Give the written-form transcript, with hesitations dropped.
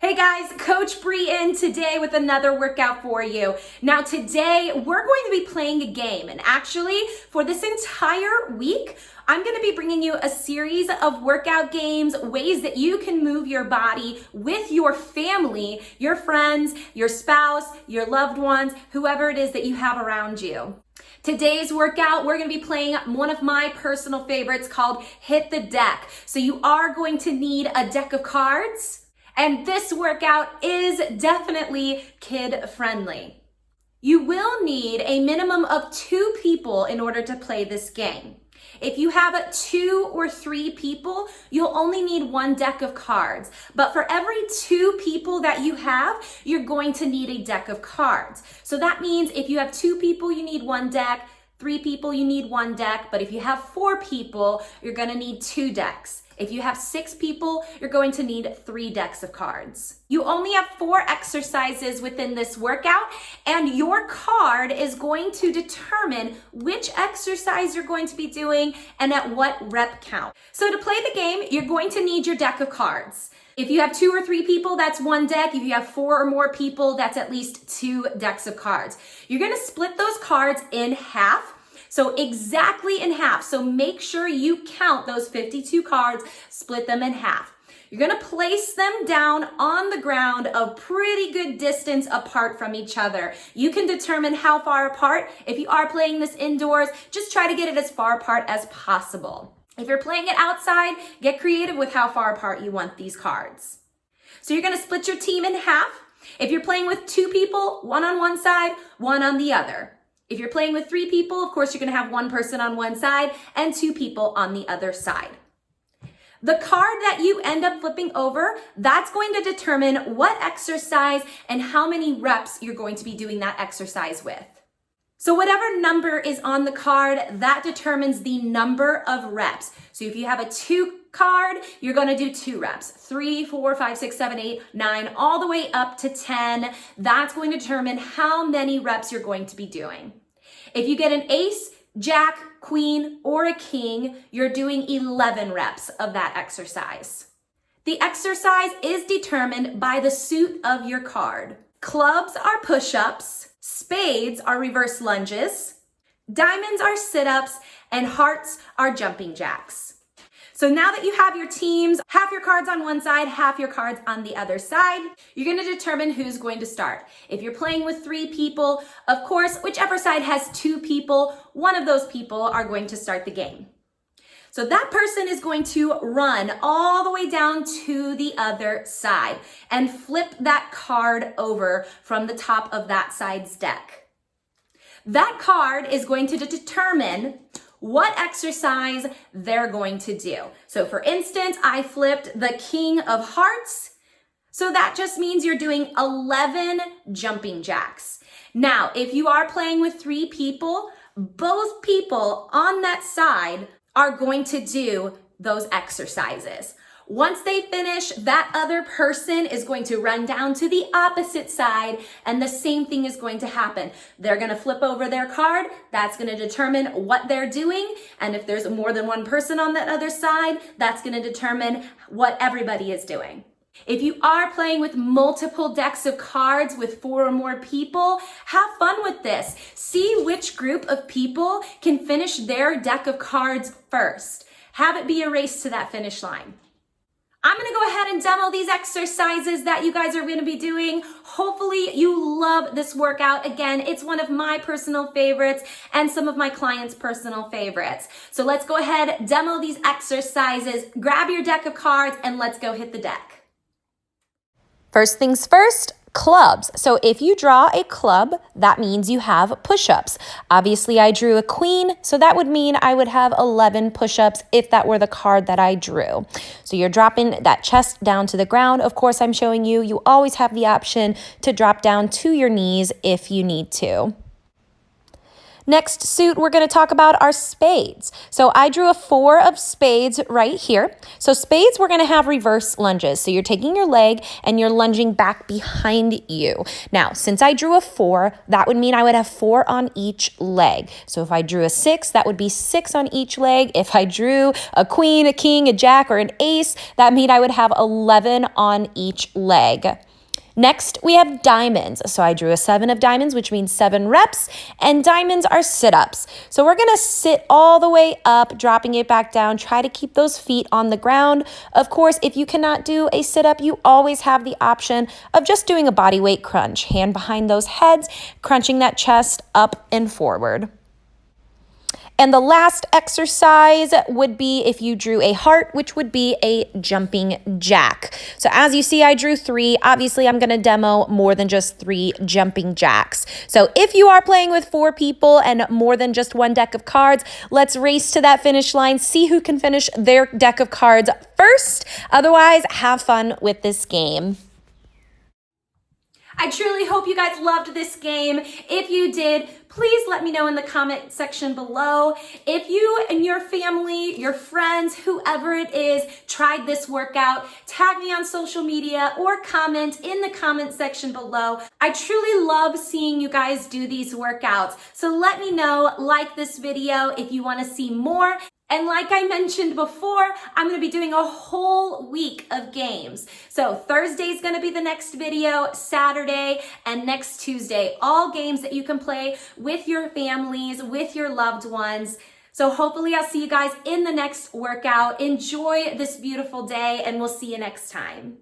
Hey guys, Coach Bree in today with another workout for you. Now today we're going to be playing a game, and actually for this entire week, I'm going to be bringing you a series of workout games, ways that you can move your body with your family, your friends, your spouse, your loved ones, whoever it is that you have around you. Today's workout, we're going to be playing one of my personal favorites called Hit the Deck. So you are going to need a deck of cards. And this workout is definitely kid-friendly. You will need a minimum of 2 people in order to play this game. If you have 2 or 3 people, you'll only need 1 deck of cards. But for every 2 people that you have, you're going to need a deck of cards. So that means if you have 2 people, you need 1 deck, 3 people, you need 1 deck. But if you have 4 people, you're going to need 2 decks. If you have 6 people, you're going to need 3 decks of cards. You only have 4 exercises within this workout, and your card is going to determine which exercise you're going to be doing and at what rep count. So to play the game, you're going to need your deck of cards. If you have 2 or 3 people, that's 1 deck. If you have 4 or more people, that's at least 2 decks of cards. You're going to split those cards in half. So exactly in half. So make sure you count those 52 cards, split them in half. You're gonna place them down on the ground a pretty good distance apart from each other. You can determine how far apart. If you are playing this indoors, just try to get it as far apart as possible. If you're playing it outside, get creative with how far apart you want these cards. So you're gonna split your team in half. If you're playing with 2 people, 1 on one side, 1 on the other. If you're playing with 3 people, of course, you're gonna have 1 person on one side and 2 people on the other side. The card that you end up flipping over, that's going to determine what exercise and how many reps you're going to be doing that exercise with. So whatever number is on the card, that determines the number of reps. So if you have a 2 card, you're gonna do 2 reps. 3, 4, 5, 6, 7, 8, 9, all the way up to 10. That's going to determine how many reps you're going to be doing. If you get an ace, jack, queen, or a king, you're doing 11 reps of that exercise. The exercise is determined by the suit of your card. Clubs are push-ups, spades are reverse lunges, diamonds are sit-ups, and hearts are jumping jacks. So now that you have your teams, half your cards on one side, half your cards on the other side, you're going to determine who's going to start. If you're playing with 3 people, of course, whichever side has 2 people, one of those people are going to start the game. So that person is going to run all the way down to the other side and flip that card over from the top of that side's deck. That card is going to determine what exercise they're going to do. So for instance, I flipped the King of Hearts. So that just means you're doing 11 jumping jacks. Now, if you are playing with 3 people, both people on that side are going to do those exercises. Once they finish, that other person is going to run down to the opposite side, and the same thing is going to happen. They're going to flip over their card. That's going to determine what they're doing. And if there's more than 1 person on that other side, that's going to determine what everybody is doing. If you are playing with multiple decks of cards with 4 or more people, have fun with this. See which group of people can finish their deck of cards first. Have it be a race to that finish line. I'm going to go ahead and demo these exercises that you guys are going to be doing. Hopefully you love this workout. Again, it's one of my personal favorites and some of my clients' personal favorites. So let's go ahead, demo these exercises, grab your deck of cards, and let's go hit the deck. First things first, clubs. So if you draw a club, that means you have push-ups. Obviously, I drew a queen, so that would mean I would have 11 push-ups if that were the card that I drew. So you're dropping that chest down to the ground. Of course, I'm showing you, you always have the option to drop down to your knees if you need to. Next suit, we're going to talk about our spades. So I drew a 4 of spades right here. So spades, we're going to have reverse lunges. So you're taking your leg and you're lunging back behind you. Now, since I drew a 4, that would mean I would have 4 on each leg. So if I drew a 6, that would be 6 on each leg. If I drew a queen, a king, a jack, or an ace, that means I would have 11 on each leg. Next, we have diamonds. So I drew a 7 of diamonds, which means 7 reps, and diamonds are sit-ups. So we're gonna sit all the way up, dropping it back down, try to keep those feet on the ground. Of course, if you cannot do a sit-up, you always have the option of just doing a body weight crunch, hand behind those heads, crunching that chest up and forward. And the last exercise would be if you drew a heart, which would be a jumping jack. So as you see, I drew 3. Obviously, I'm going to demo more than just 3 jumping jacks. So if you are playing with 4 people and more than just 1 deck of cards, let's race to that finish line, see who can finish their deck of cards first. Otherwise, have fun with this game. I truly hope you guys loved this game. If you did, please let me know in the comment section below. If you and your family, your friends, whoever it is, tried this workout, tag me on social media or comment in the comment section below. I truly love seeing you guys do these workouts. So let me know, like this video if you want to see more. And like I mentioned before, I'm going to be doing a whole week of games. So Thursday's going to be the next video, Saturday, and next Tuesday. All games that you can play with your families, with your loved ones. So hopefully I'll see you guys in the next workout. Enjoy this beautiful day, and we'll see you next time.